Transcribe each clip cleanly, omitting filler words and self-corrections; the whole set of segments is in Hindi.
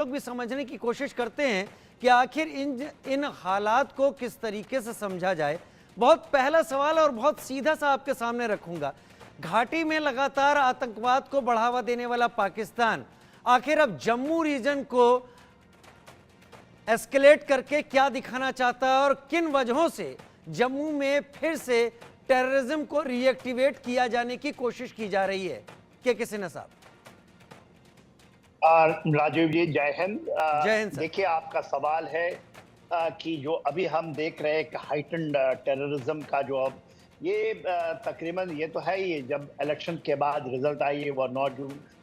लोग भी समझने की कोशिश करते हैं कि आखिर इन हालात को किस तरीके से समझा जाए। बहुत पहला सवाल और बहुत सीधा सा आपके सामने रखूंगा। घाटी में लगातार आतंकवाद को बढ़ावा देने वाला पाकिस्तान आखिर अब जम्मू रीजन को एस्केलेट करके क्या दिखाना चाहता है और किन वजहों से जम्मू में फिर से टेररिज्म को रीएक्टिवेट किया जाने की कोशिश की जा रही है? के किसी साहब। राजीव जी, जय हिंद। जय हिंद सर। देखिए, आपका सवाल है कि जो अभी हम देख रहे हैं कि हाइटेंड टेररिज्म का जो अब ये तकरीबन ये तो है ही, जब इलेक्शन के बाद रिजल्ट आई है वो 9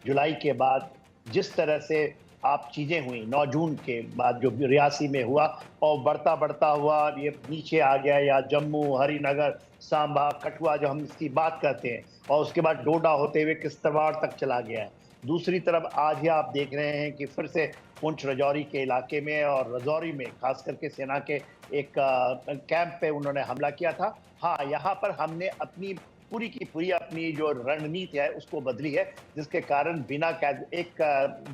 जुलाई के बाद जिस तरह से आप चीज़ें हुई 9 जून के बाद जो रियासी में हुआ और बढ़ता बढ़ता हुआ ये नीचे आ गया, या जम्मू, हरिनगर, सांबा, कठुआ जो हम इसकी बात करते हैं, और उसके बाद डोडा होते हुए किश्तवाड़ तक चला गया है। दूसरी तरफ आज ही आप देख रहे हैं कि फिर से पुंछ राजौरी के इलाके में और राजौरी में खास करके सेना के एक कैंप पे उन्होंने हमला किया था। हाँ, यहाँ पर हमने अपनी पूरी की पूरी अपनी जो रणनीति है उसको बदली है, जिसके कारण बिना एक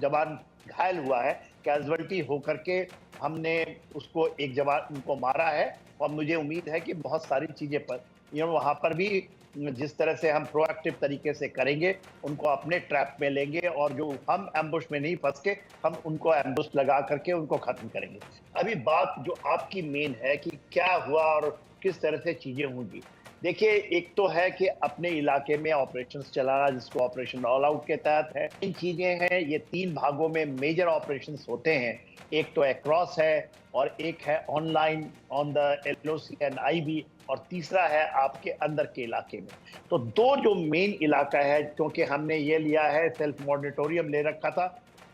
जवान घायल हुआ है, कैजुअल्टी होकर के हमने उसको एक जवान उनको मारा है। और मुझे उम्मीद है कि बहुत सारी चीज़ें पर वहाँ पर भी जिस तरह से हम प्रोएक्टिव तरीके से करेंगे, उनको अपने ट्रैप में लेंगे और जो हम एम्बुश में नहीं फंस के हम उनको एम्बुश लगा करके उनको खत्म करेंगे। अभी बात जो आपकी मेन है कि क्या हुआ और किस तरह से चीजें होंगी। देखिए, एक तो है कि अपने इलाके में ऑपरेशंस चलाना, जिसको ऑपरेशन ऑल आउट के तहत है। इन चीजें हैं, ये 3 भागों में मेजर ऑपरेशंस होते हैं। एक तो अक्रॉस है और एक है online on the LOC and IB, और तीसरा है आपके अंदर के इलाके में। तो 2 जो मेन इलाका है, क्योंकि हमने ये लिया है, सेल्फ मॉनिटोरियम ले रखा था,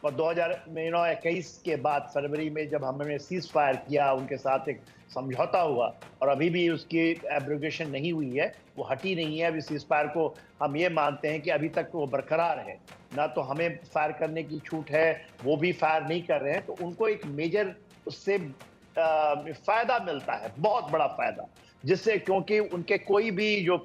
और 2021 के बाद फरवरी में जब हमने सीज फायर किया, उनके साथ एक समझौता हुआ और अभी भी उसकी एब्रोगेशन नहीं हुई है, वो हटी नहीं है। अभी सीज फायर को हम ये मानते हैं कि अभी तक वो बरकरार है, ना तो हमें फायर करने की छूट है, वो भी फायर नहीं कर रहे हैं। तो उनको एक मेजर उससे फायदा मिलता है, बहुत बड़ा फायदा, जिससे क्योंकि उनके कोई भी जो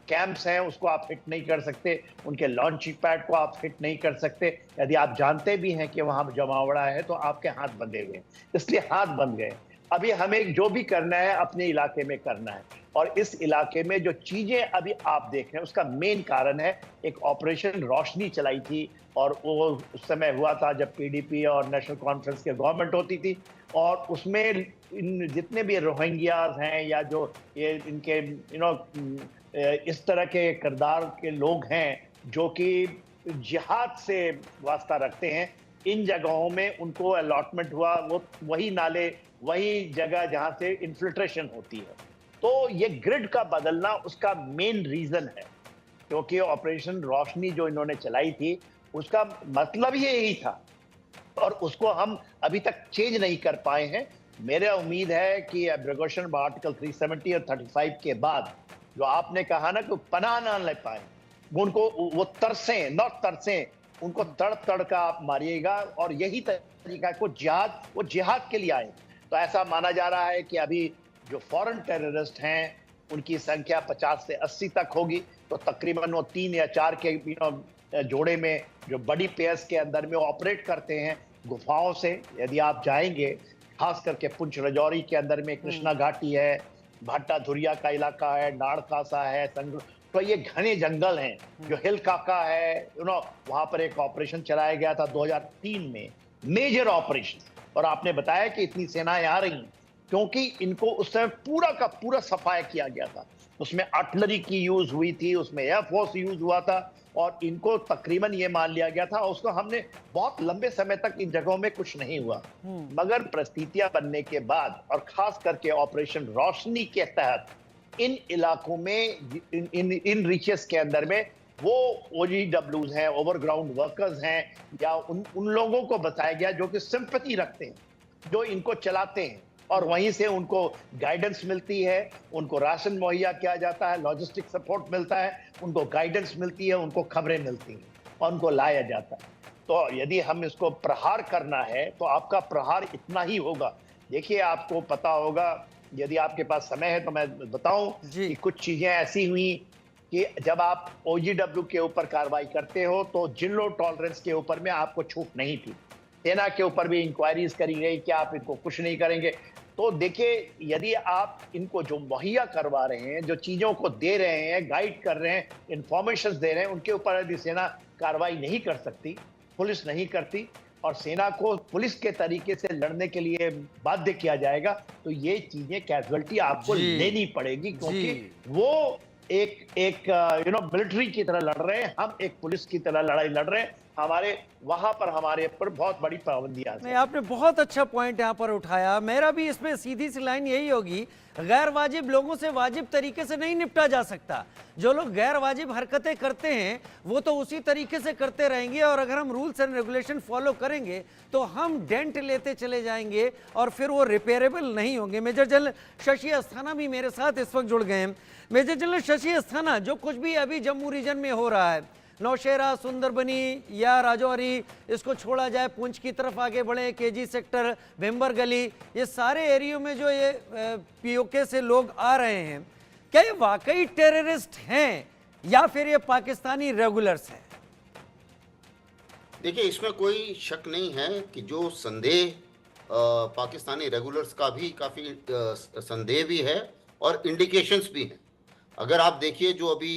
कैंप्स हैं उसको आप हिट नहीं कर सकते, उनके लॉन्चिंग पैड को आप हिट नहीं कर सकते। यदि आप जानते भी हैं कि वहां जमावड़ा है तो आपके हाथ बंधे हुए हैं, इसलिए हाथ बंध गए। अभी हमें जो भी करना है अपने इलाके में करना है, और इस इलाके में जो चीजें अभी आप देख रहे हैं उसका मेन कारण है एक ऑपरेशन रोशनी चलाई थी, और वो उस समय हुआ था जब PDP और नेशनल कॉन्फ्रेंस की गवर्नमेंट होती थी, और उसमें इन जितने भी रोहिंग्यास हैं या जो ये इनके इस तरह के किरदार के लोग हैं जो कि जिहाद से वास्ता रखते हैं, इन जगहों में उनको अलॉटमेंट हुआ, वो वही नाले, वही जगह जहां से इन्फिल्ट्रेशन होती है। तो ये ग्रिड का बदलना उसका मेन रीजन है, क्योंकि ऑपरेशन रोशनी जो इन्होंने चलाई थी उसका मतलब ही यही था, और उसको हम अभी तक चेंज नहीं कर पाए हैं। मेरा उम्मीद है कि एब्रोगेशन आर्टिकल 370 और 35 के बाद जो आपने कहा ना कि पनाह ना ले पाए, उनको वो तरसें, नॉट तरसें, उनको तड़ तड़ का आप मारिएगा, और यही तरीका को वो जिहाद के लिए आए। तो ऐसा माना जा रहा है कि अभी जो फॉरेन टेररिस्ट हैं उनकी संख्या 50 से 80 तक होगी। तो तकरीबन वो 3 या 4 के जोड़े में जो बड़ी पेयर्स के अंदर में ऑपरेट करते हैं गुफाओं से। यदि आप जाएंगे, खास करके पुंछ राजौरी के अंदर में कृष्णा घाटी है, भाटा धुरिया का इलाका है, नाड़कासा है, तो ये घने जंगल हैं। जो हिल काका है, वहां पर एक ऑपरेशन चलाया गया था 2003 में, मेजर ऑपरेशन। और आपने बताया कि इतनी सेनाएं आ रही क्योंकि इनको उस समय पूरा का पूरा सफाया किया गया था। उसमें आर्टिलरी की यूज हुई थी, उसमें एयरफोर्स यूज हुआ था, और इनको तकरीबन ये मान लिया गया था। उसको हमने बहुत लंबे समय तक इन जगहों में कुछ नहीं हुआ, मगर परिस्थितियां बनने के बाद और खास करके ऑपरेशन रोशनी के तहत इन इलाकों में, इन रीचेस के अंदर में वो OGWs हैं, ओवरग्राउंड वर्कर्स हैं, या उन लोगों को बताया गया जो कि सिंपैथी रखते हैं, जो इनको चलाते हैं, और वहीं से उनको गाइडेंस मिलती है, उनको राशन मुहैया किया जाता है, लॉजिस्टिक सपोर्ट मिलता है, उनको गाइडेंस मिलती है, उनको खबरें मिलती हैं, और उनको लाया जाता है। तो यदि हम इसको प्रहार करना है तो आपका प्रहार इतना ही होगा। देखिए, आपको पता होगा, यदि आपके पास समय है तो मैं बताऊं कि कुछ चीजें ऐसी हुई कि जब आप OGW के ऊपर कार्रवाई करते हो तो जीरो टॉलरेंस के ऊपर में आपको छूट नहीं थी। सेना के ऊपर भी इंक्वायरीज करी गई, क्या आप इनको कुछ नहीं करेंगे? तो देखिए, यदि आप इनको जो मुहैया करवा रहे हैं, जो चीजों को दे रहे हैं, गाइड कर रहे हैं, इंफॉर्मेशन दे रहे हैं, उनके ऊपर यदि सेना कार्रवाई नहीं कर सकती, पुलिस नहीं करती और सेना को पुलिस के तरीके से लड़ने के लिए बाध्य किया जाएगा, तो ये चीजें कैजुअलिटी आपको जी लेनी पड़ेगी, जी क्योंकि वो एक एक मिलिट्री की तरह लड़ रहे हैं, हम एक पुलिस की तरह लड़ाई लड़ रहे हैं। हमारे वहां पर हमारे ऊपर बहुत बड़ी पाबंदियां नहीं, हैं। आपने बहुत अच्छा पॉइंट यहाँ पर उठाया। मेरा भी इसमें सीधी सी लाइन यही होगी, गैर वाजिब लोगों से वाजिब तरीके से नहीं निपटा जा सकता। जो लोग गैर वाजिब हरकतें करते हैं वो तो उसी तरीके से करते रहेंगे, और अगर हम रूल्स एंड रेगुलेशन फॉलो करेंगे तो हम डेंट लेते चले जाएंगे और फिर वो रिपेयरेबल नहीं होंगे। मेजर जनरल शशि अस्थाना भी मेरे साथ इस वक्त जुड़ गए हैं। मेजर जनरल शशि अस्थाना, जो कुछ भी अभी जम्मू रीजन में हो रहा है, नौशेरा, सुंदरबनी या राजौरी, इसको छोड़ा जाए, पुंछ की तरफ आगे बढ़े, केजी सेक्टर, भेम्बर गली, ये सारे एरियो में जो ये पीओके से लोग आ रहे हैं, क्या ये वाकई टेररिस्ट हैं या फिर ये पाकिस्तानी रेगुलर्स हैं? देखिए, इसमें कोई शक नहीं है कि जो संदेह पाकिस्तानी रेगुलर्स का भी काफ़ी संदेह भी है और इंडिकेशंस भी हैं। अगर आप देखिए, जो अभी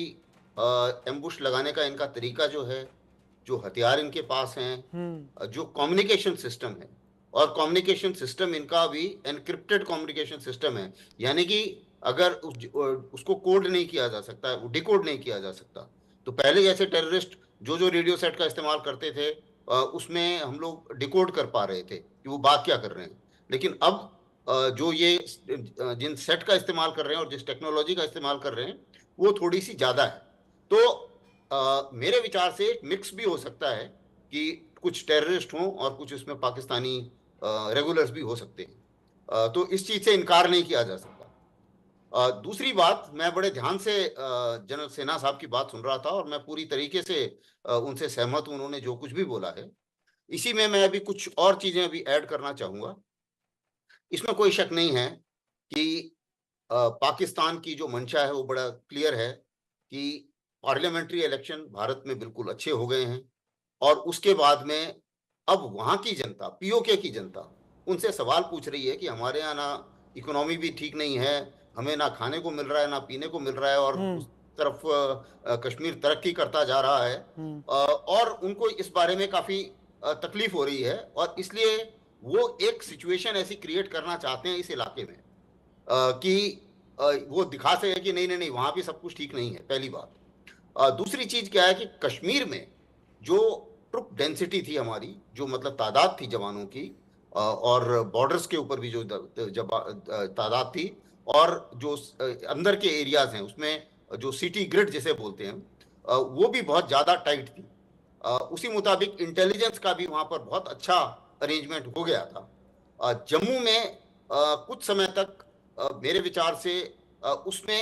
एम्बुश लगाने का इनका तरीका जो है, जो हथियार इनके पास हैं, जो कम्युनिकेशन सिस्टम है, और कम्युनिकेशन सिस्टम इनका भी एनक्रिप्टेड कम्युनिकेशन सिस्टम है, यानी कि अगर उसको कोड नहीं किया जा सकता, डिकोड नहीं किया जा सकता। तो पहले जैसे टेररिस्ट जो रेडियो सेट का इस्तेमाल करते थे, उसमें हम लोग डिकोड कर पा रहे थे कि वो बात क्या कर रहे हैं। लेकिन अब जो ये जिन सेट का इस्तेमाल कर रहे हैं और जिस टेक्नोलॉजी का इस्तेमाल कर रहे हैं, वो थोड़ी सी ज़्यादा है। तो मेरे विचार से एक मिक्स भी हो सकता है कि कुछ टेररिस्ट हों और कुछ इसमें पाकिस्तानी रेगुलर्स भी हो सकते हैं। तो इस चीज़ से इनकार नहीं किया जा सकता। दूसरी बात, मैं बड़े ध्यान से जनरल सिन्हा साहब की बात सुन रहा था और मैं पूरी तरीके से उनसे सहमत हूं, उन्होंने जो कुछ भी बोला है। इसी में मैं अभी कुछ और चीजें अभी ऐड करना चाहूंगा। इसमें कोई शक नहीं है कि पाकिस्तान की जो मंशा है वो बड़ा क्लियर है कि पार्लियामेंट्री इलेक्शन भारत में बिल्कुल अच्छे हो गए हैं, और उसके बाद में अब वहां की जनता, पीओके की जनता, उनसे सवाल पूछ रही है कि हमारे यहाँ ना इकोनॉमी भी ठीक नहीं है, हमें ना खाने को मिल रहा है, ना पीने को मिल रहा है, और उस तरफ कश्मीर तरक्की करता जा रहा है, और उनको इस बारे में काफी तकलीफ हो रही है, और इसलिए वो एक सिचुएशन ऐसी क्रिएट करना चाहते हैं इस इलाके में कि वो दिखा सके कि नहीं नहीं नहीं, वहां भी सब कुछ ठीक नहीं है, पहली बात। दूसरी चीज क्या है कि कश्मीर में जो ट्रुप डेंसिटी थी हमारी, जो मतलब तादाद थी जवानों की, और बॉर्डर्स के ऊपर भी जो तादाद थी, और जो अंदर के एरियाज हैं उसमें जो सिटी ग्रिड जिसे बोलते हैं, वो भी बहुत ज्यादा टाइट थी। उसी मुताबिक इंटेलिजेंस का भी वहां पर बहुत अच्छा अरेंजमेंट हो गया था। जम्मू में कुछ समय तक मेरे विचार से उसमें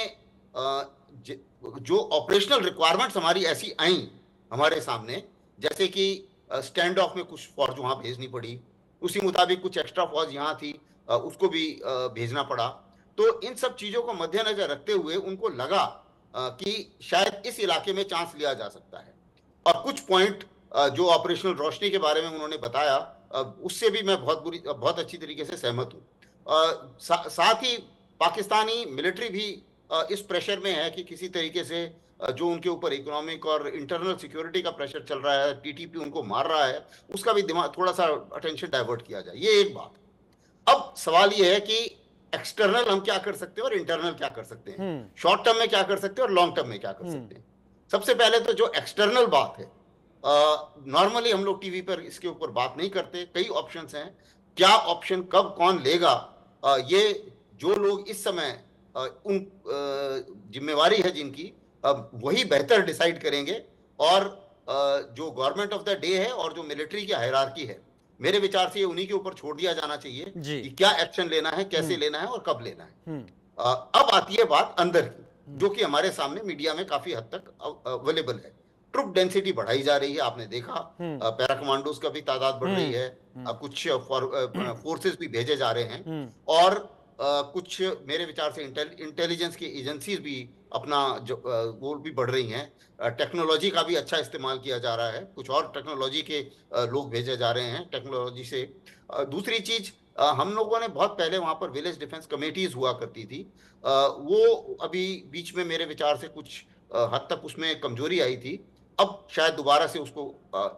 जो ऑपरेशनल रिक्वायरमेंट्स हमारी ऐसी आई हमारे सामने, जैसे कि स्टैंड ऑफ में कुछ फौज वहां भेजनी पड़ी, उसी मुताबिक कुछ एक्स्ट्रा फौज यहाँ थी, उसको भी भेजना पड़ा। तो इन सब चीजों को मद्देनजर रखते हुए उनको लगा कि शायद इस इलाके में चांस लिया जा सकता है, और कुछ पॉइंट जो ऑपरेशनल रोशनी के बारे में उन्होंने बताया, उससे भी मैं बहुत अच्छी तरीके से सहमत हूँ। साथ ही पाकिस्तानी मिलिट्री भी इस प्रेशर में है कि किसी तरीके से जो उनके ऊपर इकोनॉमिक और इंटरनल सिक्योरिटी का प्रेशर चल रहा है, टीटीपी उनको मार रहा है, उसका भी दिमाग थोड़ा सा अटेंशन डाइवर्ट किया जाए, ये एक बात। अब सवाल ये है कि एक्सटर्नल हम क्या कर सकते हैं और इंटरनल क्या कर सकते हैं, शॉर्ट टर्म में क्या कर सकते हैं और लॉन्ग टर्म में क्या कर सकते हैं। सबसे पहले तो जो एक्सटर्नल बात है, नॉर्मली हम लोग टीवी पर इसके ऊपर बात नहीं करते, कई ऑप्शंस हैं, क्या ऑप्शन कब कौन लेगा, ये जो लोग इस समय उन जिम्मेवारी है जिनकी, वही बेहतर डिसाइड करेंगे, और जो गवर्नमेंट ऑफ द डे है और जो मिलिट्री की हायरार्की है, मेरे विचार से ये उन्हीं के ऊपर छोड़ दिया जाना चाहिए कि क्या एक्शन लेना है, कैसे लेना है और कब लेना है। अब आती है बात अंदर की, जो कि हमारे सामने मीडिया में काफी हद तक अवेलेबल है। ट्रुप डेंसिटी बढ़ाई जा रही है, आपने देखा, पैरा कमांडोज का भी तादाद बढ़ रही है, कुछ फोर्सेस भी भेजे जा रहे हैं, और कुछ मेरे विचार से इंटेलिजेंस की एजेंसीज भी अपना जो वो भी बढ़ रही हैं। टेक्नोलॉजी का भी अच्छा इस्तेमाल किया जा रहा है, कुछ और टेक्नोलॉजी के लोग भेजे जा रहे हैं टेक्नोलॉजी से। दूसरी चीज, हम लोगों ने बहुत पहले वहां पर विलेज डिफेंस कमेटीज हुआ करती थी, वो अभी बीच में मेरे विचार से कुछ हद तक उसमें कमजोरी आई थी। अब शायद दोबारा से उसको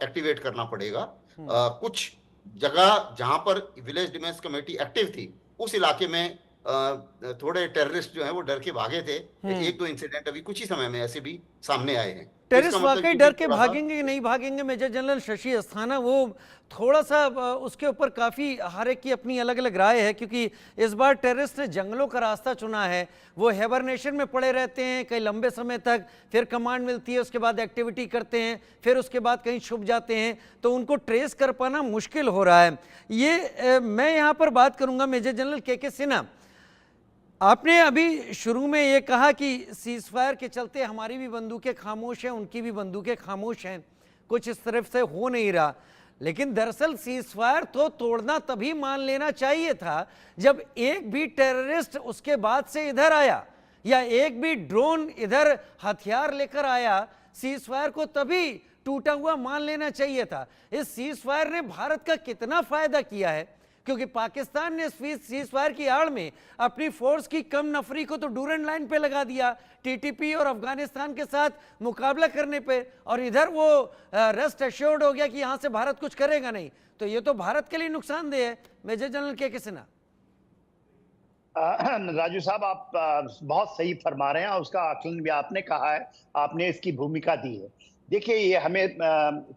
एक्टिवेट करना पड़ेगा। कुछ जगह जहां पर विलेज डिफेंस कमेटी एक्टिव थी, उस इलाके में थोड़े टेररिस्ट जो हैं वो डर के भागे थे। एक दो इंसिडेंट अभी कुछ ही समय में ऐसे भी सामने आए हैं, तो इसका टेररिस्ट मतलब वाकई ये भी डर के थोड़ा सा। भागेंगे कि नहीं भागेंगे, मेजर जनरल शशि अस्थाना, वो थोड़ा सा उसके ऊपर काफ़ी हर एक की अपनी अलग अलग राय है, क्योंकि इस बार टेररिस्ट ने जंगलों का रास्ता चुना है। वो हेबरनेशन में पड़े रहते हैं कई लंबे समय तक, फिर कमांड मिलती है, उसके बाद एक्टिविटी करते हैं, फिर उसके बाद कहीं छुप जाते हैं, तो उनको ट्रेस कर पाना मुश्किल हो रहा है। ये मैं यहाँ पर बात करूँगा मेजर जनरल के सिन्हा, आपने अभी शुरू में ये कहा कि सीज फायर के चलते हमारी भी बंदूकें खामोश हैं, उनकी भी बंदूकें खामोश हैं, कुछ इस तरफ से हो नहीं रहा। लेकिन दरअसल सीज फायर तो तोड़ना तभी मान लेना चाहिए था जब एक भी टेररिस्ट उसके बाद से इधर आया, या एक भी ड्रोन इधर हथियार लेकर आया। सीज फायर को तभी टूटा हुआ मान लेना चाहिए था। इस सीज फायर ने भारत का कितना फायदा किया है, क्योंकि पाकिस्तान ने सीज फायर की आड़ में अपनी फोर्स की कम नफरी को तो डूरन लाइन पे लगा दिया, टीटीपी और अफगानिस्तान के साथ मुकाबला करने पे, और इधर वो रेस्ट एश्योर्ड हो गया कि यहां से भारत कुछ करेगा नहीं। तो ये तो भारत के लिए नुकसानदेह है। मेजर जनरल के सिन्हा। राजू साहब, आप बहुत सही फरमा रहे हैं और उसका आकलन भी आपने कहा है, आपने इसकी भूमिका दी है। देखिए, ये हमें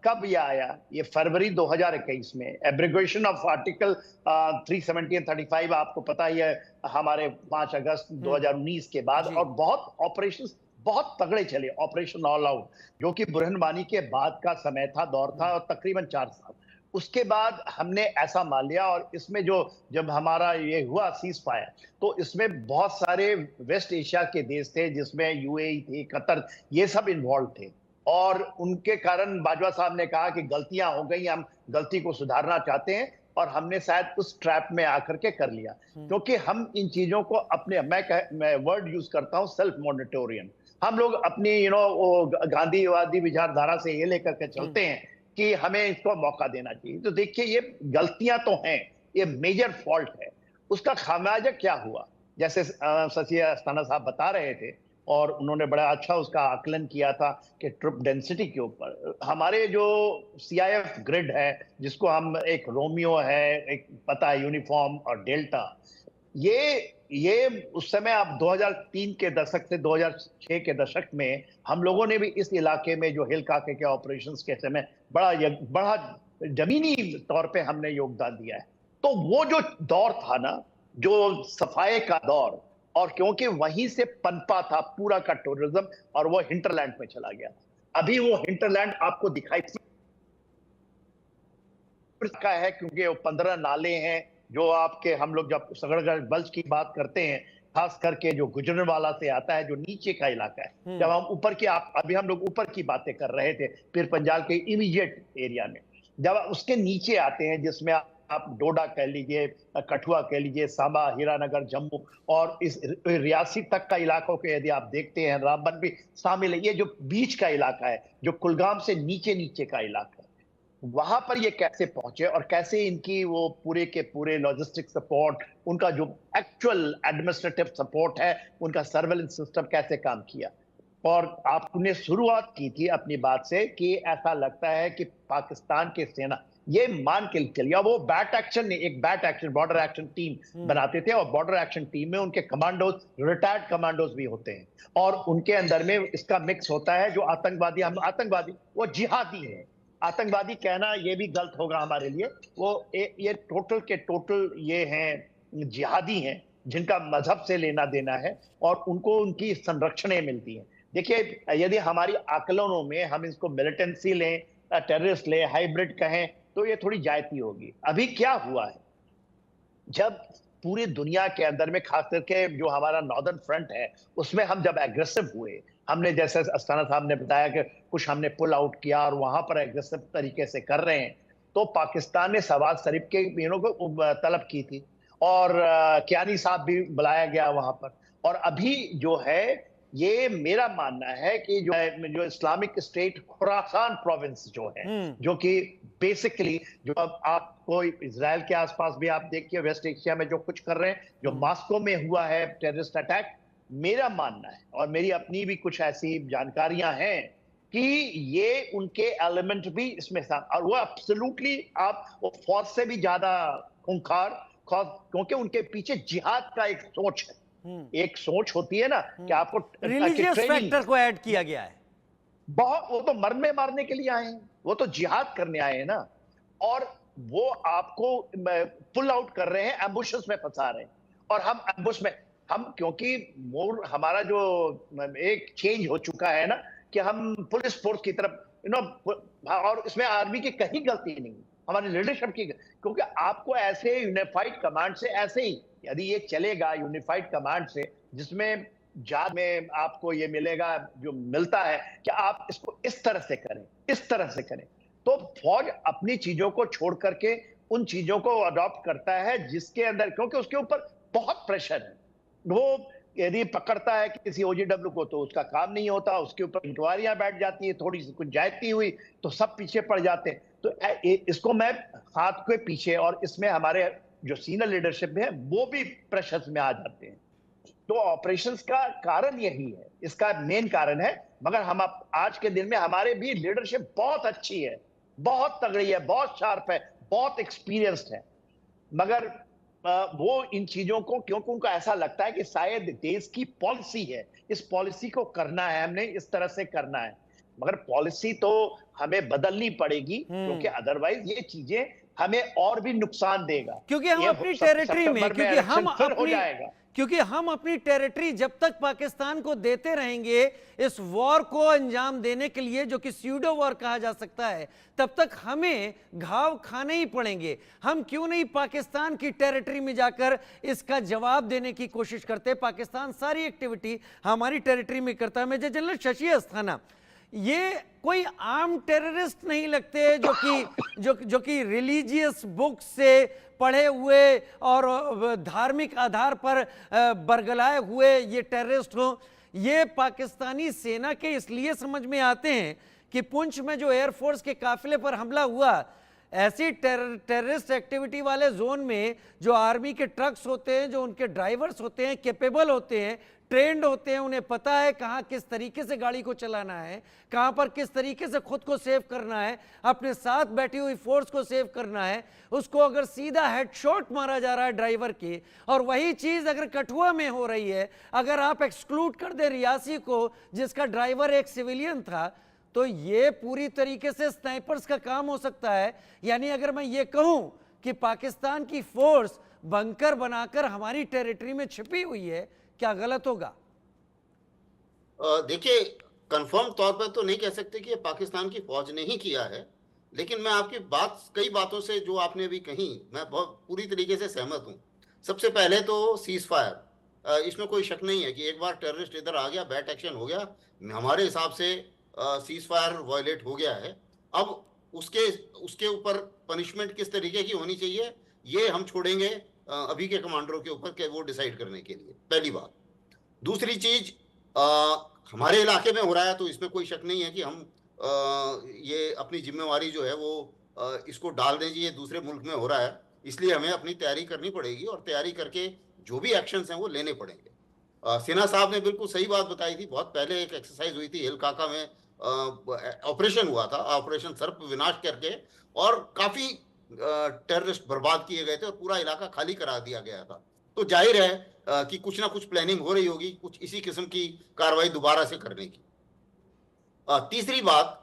कब ये आया, ये फरवरी 2021 में एब्रिगेशन ऑफ आर्टिकल 370 और 35, आपको पता ही है, हमारे 5 अगस्त 2019 के बाद, और बहुत ऑपरेशंस बहुत तगड़े चले, ऑपरेशन ऑल आउट, जो कि बुरहान वानी के बाद का समय था, दौर था, और तकरीबन 4 साल उसके बाद हमने ऐसा मान लिया। और इसमें जो जब हमारा ये हुआ सीज फायर, तो इसमें बहुत सारे वेस्ट एशिया के देश थे, जिसमें यूएई थे, कतर, ये सब इन्वॉल्व थे। और उनके कारण बाजवा साहब ने कहा कि गलतियां हो गई, हम गलती को सुधारना चाहते हैं, और हमने शायद उस ट्रैप में आकर के कर लिया, क्योंकि हम इन चीजों को अपने, मैं वर्ड यूज करता हूं, सेल्फ मॉनिटोरियन। हम लोग अपनी वो गांधीवादी विचारधारा से ये लेकर के चलते हैं कि हमें इसको मौका देना चाहिए। तो देखिए, ये गलतियां तो हैं, ये मेजर फॉल्ट है। उसका खामियाजा क्या हुआ, जैसे शशि अस्थाना साहब बता रहे थे, और उन्होंने बड़ा अच्छा उसका आकलन किया था कि ट्रुप डेंसिटी के ऊपर हमारे जो सीआईएफ ग्रिड है, जिसको हम, एक रोमियो है, एक पता है यूनिफॉर्म और डेल्टा, ये उस समय, आप 2003 के दशक से 2006 के दशक में हम लोगों ने भी इस इलाके में जो हिल काके के ऑपरेशंस के समय बड़ा जमीनी तौर पे हमने योगदान दिया है। तो वो जो दौर था ना, जो सफाई का दौर, और क्योंकि वहीं से पनपा था पूरा का टूरिज्म, और वो हिंटरलैंड में चला गया। अभी वो हिंटरलैंड आपको दिखाई का है, क्योंकि वो 15 नाले हैं जो आपके, हम लोग जब सगड़गढ़ बल्ज की बात करते हैं, खास करके जो गुजरनवाला से आता है, जो नीचे का इलाका है, जब हम ऊपर की, अभी हम लोग ऊपर की बातें कर रहे थे, फिर पंजाब के इमीडिएट एरिया में, जब उसके नीचे आते हैं, जिसमें आप डोडा कह लीजिए, कठुआ कह लीजिए, सांबा, हीरानगर, जम्मू, और इस रियासी तक का इलाकों के यदि आप देखते हैं, रामबन भी शामिल है। ये जो बीच का इलाका है, जो कुलगाम से नीचे नीचे का इलाका है, वहां पर ये कैसे पहुंचे, और कैसे इनकी वो पूरे के पूरे लॉजिस्टिक सपोर्ट, उनका जो एक्चुअल एडमिनिस्ट्रेटिव सपोर्ट है, उनका सर्वेलेंस सिस्टम कैसे काम किया। और आपने शुरुआत की थी अपनी बात से कि ऐसा लगता है कि पाकिस्तान की सेना ये मान के चलिए, वो बैट एक्शन, एक bat action border action team बनाते थे, और बॉर्डर एक्शन टीम में उनके कमांडोज, रिटायर्ड कमांडोज भी होते हैं, और उनके अंदर में इसका मिक्स होता है, जो आतंकवादी वो जिहादी है। आतंकवादी कहना ये भी गलत होगा हमारे लिए, वो ये टोटल के टोटल ये हैं, जिहादी हैं, जिनका मजहब से लेना देना है, और उनको उनकी संरक्षणें मिलती हैं। देखिए, यदि हमारी आकलनों में हम इसको मिलिटेंसी लें, टेररिस्ट लें, हाइब्रिड कहें, तो ये थोड़ी जायती होगी। अभी क्या हुआ है, जब पूरी दुनिया के अंदर में, खास करके जो हमारा नॉर्दर्न फ्रंट है, उसमें हम जब एग्रेसिव हुए, हमने, जैसे अस्थाना साहब ने बताया कि कुछ हमने पुल आउट किया और वहां पर एग्रेसिव तरीके से कर रहे हैं, तो पाकिस्तान ने शहबाज शरीफ के को तलब की थी, और कियानी साहब भी बुलाया गया वहां पर। और अभी जो है ये मेरा मानना है कि जो इस्लामिक स्टेट खुरासान प्रोविंस जो है, जो कि बेसिकली जो अब आपको इजराइल के आसपास भी आप देखिए, वेस्ट एशिया में जो कुछ कर रहे हैं, जो मॉस्को में हुआ है टेररिस्ट अटैक, मेरा मानना है और मेरी अपनी भी कुछ ऐसी जानकारियां हैं कि ये उनके एलिमेंट भी इसमें था, और वो एब्सोल्युटली आप वो फौज से भी ज्यादा खूंखार, क्योंकि उनके पीछे जिहाद का एक सोच है। एक सोच होती है ना कि आपको रिलीजियस फैक्टर को ऐड किया गया है। बहुत, वो तो मरने मारने के लिए आए हैं, वो तो जिहाद करने आए हैं ना, और वो आपको पुल आउट कर रहे हैं, एम्बुशेस में फंसा रहे हैं, और हम एम्बुश में, हम क्योंकि मोर हमारा जो एक चेंज हो चुका है ना कि हम पुलिस फोर्स की तरफ और इसमें आर्मी की कहीं गलती नहीं, हमारी लीडरशिप की, क्योंकि आपको ऐसे यूनिफाइड कमांड से, ऐसे ही यदि ये चलेगा यूनिफाइड कमांड से, जिसमें जाद में आपको ये मिलेगा जो मिलता है कि आप इसको इस तरह से करें, इस तरह से करें, तो फौज अपनी चीजों को छोड़ करके उन चीजों को अडॉप्ट करता है जिसके अंदर, क्योंकि उसके ऊपर बहुत प्रेशर है। वो यदि पकड़ता है किसी ओजीडब्ल्यू को तो उसका काम नहीं होता, उसके ऊपर इंक्वायरियां बैठ जाती है, थोड़ी सी कुछ जायती हुई तो सब पीछे पड़ जाते हैं। तो इसको मैं हाथ के पीछे, और इसमें हमारे जो सीनियर लीडरशिप है वो भी प्रेशर्स में आ जाते हैं। तो ऑपरेशंस का कारण यही है, इसका मेन कारण है। मगर हम आज के दिन में हमारे भी लीडरशिप बहुत अच्छी है, बहुत तगड़ी है, बहुत शार्प है, बहुत एक्सपीरियंस्ड है, मगर वो इन चीजों को, क्योंकि उनको ऐसा लगता है कि शायद देश की पॉलिसी है, इस पॉलिसी को करना है, हमने इस तरह से करना है, मगर पॉलिसी तो हमें बदलनी पड़ेगी, क्योंकि अदरवाइज ये चीजें हमें और भी नुकसान देगा, क्योंकि हम अपनी टेरिटरी में, क्योंकि हम अपनी टेरिटरी जब तक पाकिस्तान को देते रहेंगे इस वॉर को अंजाम देने के लिए, जो कि स्यूडो वॉर कहा जा सकता है, तब तक हमें घाव खाने ही पड़ेंगे। हम क्यों नहीं पाकिस्तान की टेरिटरी में जाकर इसका जवाब देने की कोशिश करते? पाकिस्तान सारी एक्टिविटी हमारी टेरिटरी में करता है। मेजर जनरल शशि अस्थाना, ये कोई आम टेररिस्ट नहीं लगते जो कि रिलीजियस बुक से पढ़े हुए और धार्मिक आधार पर बरगलाए हुए ये टेररिस्ट हो। ये पाकिस्तानी सेना के इसलिए समझ में आते हैं कि पुंछ में जो एयरफोर्स के काफिले पर हमला हुआ, ऐसी टेररिस्ट एक्टिविटी वाले जोन में जो आर्मी के ट्रक्स होते हैं, जो उनके ड्राइवर्स होते हैं, कैपेबल होते हैं, ट्रेंड होते हैं, उन्हें पता है कहाँ किस तरीके से गाड़ी को चलाना है, कहाँ पर किस तरीके से खुद को सेव करना है, अपने साथ बैठी हुई फोर्स को सेव करना है, उसको अगर सीधा हेडशॉट मारा जा रहा है ड्राइवर की, और वही चीज़ अगर कठुआ में हो रही है, अगर आप एक्सक्लूड कर दे रियासी को जिसका ड्राइवर एक सिविलियन था, तो ये पूरी तरीके से स्नाइपर्स का काम हो सकता है। यानी अगर मैं ये कहूं कि पाकिस्तान की फोर्स बंकर बनाकर हमारी टेरिटरी में छिपी हुई है, क्या गलत होगा? देखिए, कंफर्म तौर पर तो नहीं कह सकते कि ये पाकिस्तान की फौज ने ही किया है, लेकिन मैं आपकी बात, कई बातों से जो आपने भी कही, मैं बहुत पूरी तरीके से सहमत हूं। सबसे पहले तो सीज फायर, इसमें कोई शक नहीं है कि एक बार टेररिस्ट इधर आ गया, बैट एक्शन हो गया, हमारे हिसाब से सीज फायर वायलेट हो गया है। अब उसके ऊपर पनिशमेंट किस तरीके की होनी चाहिए, ये हम छोड़ेंगे अभी के कमांडरों के ऊपर के वो डिसाइड करने के लिए, पहली बात। दूसरी चीज, हमारे इलाके में हो रहा है तो इसमें कोई शक नहीं है कि हम ये अपनी जिम्मेवारी जो है वो इसको डाल दें, ये दूसरे मुल्क में हो रहा है, इसलिए हमें अपनी तैयारी करनी पड़ेगी, और तैयारी करके जो भी एक्शंस हैं वो लेने पड़ेंगे। सिन्हा साहब ने बिल्कुल सही बात बताई थी। बहुत पहले एक एक्सरसाइज हुई थी हिल काका में, ऑपरेशन हुआ था, ऑपरेशन सर्प विनाश करके, और काफी टेररिस्ट बर्बाद किए गए थे और पूरा इलाका खाली करा दिया गया था। तो जाहिर है कि कुछ ना कुछ प्लानिंग हो रही होगी कुछ इसी किस्म की कार्रवाई दोबारा से करने की। तीसरी बात,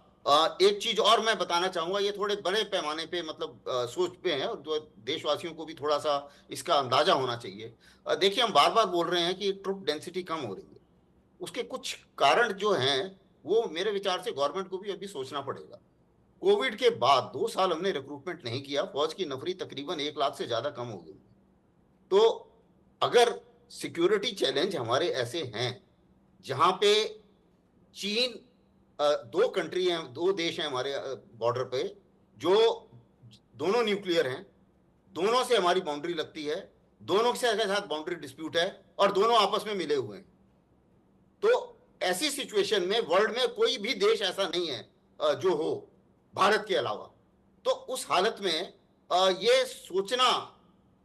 एक चीज और मैं बताना चाहूंगा, ये थोड़े बड़े पैमाने पे मतलब सोच पे है, और जो देशवासियों को भी थोड़ा सा इसका अंदाजा होना चाहिए। देखिए, हम बार बार बोल रहे हैं कि ट्रुप डेंसिटी कम हो रही है, उसके कुछ कारण जो हैं वो मेरे विचार से गवर्नमेंट को भी अभी सोचना पड़ेगा। कोविड के बाद 2 साल हमने रिक्रूटमेंट नहीं किया, फौज की नफरी तकरीबन 1 लाख से ज्यादा कम हो गई। तो अगर सिक्योरिटी चैलेंज हमारे ऐसे हैं जहां पे चीन, 2 कंट्री हैं, 2 देश हैं हमारे बॉर्डर पे, जो दोनों न्यूक्लियर हैं, दोनों से हमारी बाउंड्री लगती है, दोनों के साथ बाउंड्री डिस्प्यूट है, और दोनों आपस में मिले हुए हैं, तो ऐसी सिचुएशन में वर्ल्ड में कोई भी देश ऐसा नहीं है जो हो भारत के अलावा। तो उस हालत में ये सोचना,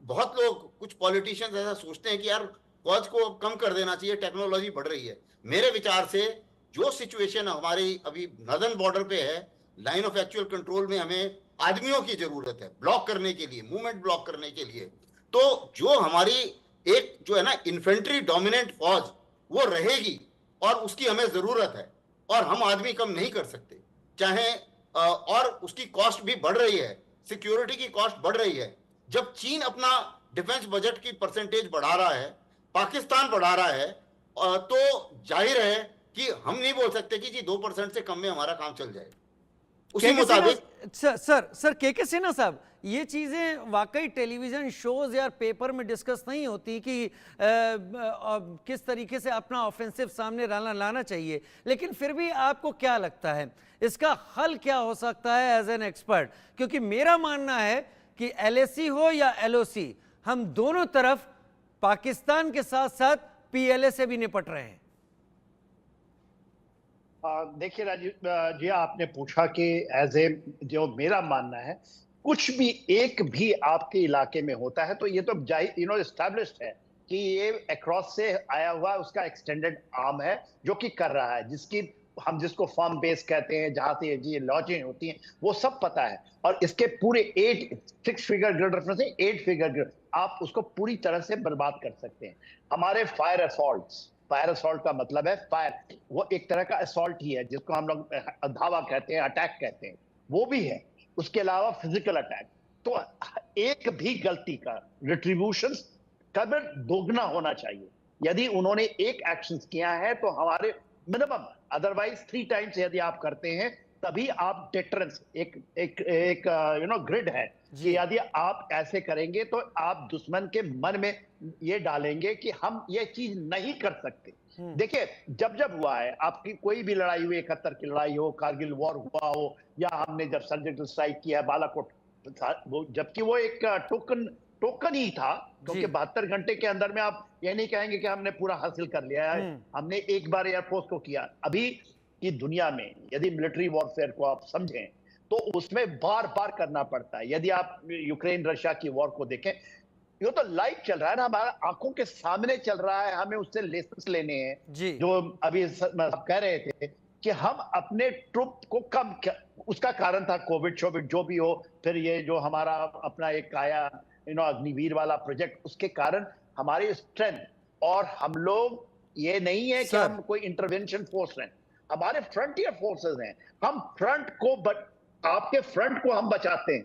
बहुत लोग, कुछ पॉलिटिशियंस ऐसा सोचते हैं कि यार फौज को अब कम कर देना चाहिए, टेक्नोलॉजी बढ़ रही है। मेरे विचार से जो सिचुएशन हमारी अभी नॉर्दर्न बॉर्डर पे है, लाइन ऑफ एक्चुअल कंट्रोल में हमें आदमियों की जरूरत है ब्लॉक करने के लिए, मूवमेंट ब्लॉक करने के लिए। तो जो हमारी एक जो है ना इन्फेंट्री डोमिनेंट फौज, वो रहेगी और उसकी हमें जरूरत है, और हम आदमी कम नहीं कर सकते चाहे, और उसकी कॉस्ट भी बढ़ रही है, सिक्योरिटी की कॉस्ट बढ़ रही है। जब चीन अपना डिफेंस बजट की परसेंटेज बढ़ा रहा है, पाकिस्तान बढ़ा रहा है, तो जाहिर है कि हम नहीं बोल सकते कि जी 2% से कम में हमारा काम चल जाए। उसी मुताबिक सर के सिन्हा साहब, ये चीजें वाकई टेलीविजन शोज या पेपर में डिस्कस नहीं होती कि किस तरीके से अपना ऑफेंसिव सामने लाना चाहिए, लेकिन फिर भी आपको क्या लगता है इसका हल क्या हो सकता है एज एन एक्सपर्ट? क्योंकि मेरा मानना है कि एलएसी हो या एलओसी, हम दोनों तरफ पाकिस्तान के साथ साथ पीएलए से भी निपट रहे हैं। देखिए राजीव जी, आपने पूछा कि एज ए, जो मेरा मानना है, कुछ भी एक भी आपके इलाके में होता है तो ये तो एस्टैब्लिश्ड है कि ये अक्रॉस से आया हुआ उसका एक्सटेंडेड आर्म है जो कि कर रहा है, जिसको फॉर्म बेस कहते हैं, जहां से ये लॉजिंग होती हैं, वो सब पता है। और इसके पूरे 6 फिगर ग्रिड रेफरेंस है, 8 फिगर ग्रिड, आप उसको पूरी तरह से बर्बाद कर सकते हैं। हमारे फायर असॉल्ट का मतलब है फायर, वो एक तरह का असॉल्ट ही है जिसको हम लोग धावा कहते हैं, अटैक कहते हैं, वो भी है। उसके अलावा फिजिकल अटैक, तो एक भी गलती का रिट्रीब्यूशन कभी दोगुना होना चाहिए। यदि उन्होंने एक एक्शन किया है तो हमारे मिनिमम, अदरवाइज 3 टाइम्स यदि आप करते हैं तभी आप डिटरेंस, एक ग्रिड है कि यदि आप ऐसे करेंगे तो आप दुश्मन के मन में ये डालेंगे कि हम ये चीज नहीं कर सकते। देखिए, जब हुआ है आपकी कोई भी लड़ाई हुई, 71 की लड़ाई हो, कारगिल वॉर हुआ हो, या हमने जब सर्जिकल स्ट्राइक किया बालाकोट, जबकि वो एक टोकन ही था, क्योंकि 72 घंटे के अंदर में आप ये नहीं कहेंगे कि हमने पूरा हासिल कर लिया है। हमने एक बार एयरफोर्स को किया। अभी की दुनिया में यदि मिलिट्री वॉरफेयर को आप समझें तो उसमें बार बार करना पड़ता है। यदि आप यूक्रेन रशिया की वॉर को देखें, ये तो लाइव चल रहा है ना, हमारे आंखों के सामने चल रहा है, हमें उससे लेसन्स लेने हैं। जो अभी सब कह रहे थे कि हम अपने ट्रुप को कम, उसका कारण था कोविड जो भी हो, फिर ये जो हमारा अपना एक आया अग्निवीर वाला प्रोजेक्ट, उसके कारण हमारी स्ट्रेंथ, और हम लोग ये नहीं है कि हम कोई इंटरवेंशन फोर्स हैं, हमारे फ्रंटियर फोर्सेस हैं। हम फ्रंट को, आपके फ्रंट को हम बचाते हैं,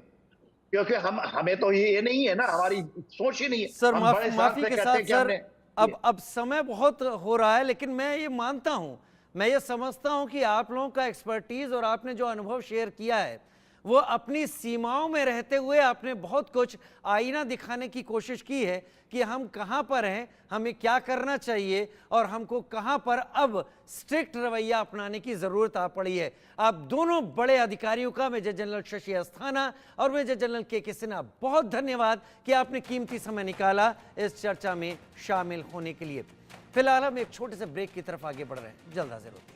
क्योंकि हमें तो ये नहीं है ना, हमारी सोच ही नहीं है। सर माफी के साथ सर, अब समय बहुत हो रहा है, लेकिन मैं ये मानता हूं, मैं ये समझता हूं कि आप लोगों का एक्सपर्टीज और आपने जो अनुभव शेयर किया है वो अपनी सीमाओं में रहते हुए आपने बहुत कुछ आईना दिखाने की कोशिश की है कि हम कहां पर हैं, हमें क्या करना चाहिए और हमको कहां पर अब स्ट्रिक्ट रवैया अपनाने की जरूरत आ पड़ी है। आप दोनों बड़े अधिकारियों का, मेजर जनरल शशि अस्थाना और मेजर जनरल के सिन्हा, बहुत धन्यवाद कि आपने कीमती समय निकाला इस चर्चा में शामिल होने के लिए। फिलहाल हम एक छोटे से ब्रेक की तरफ आगे बढ़ रहे हैं, जल्द हाजिर होते हैं।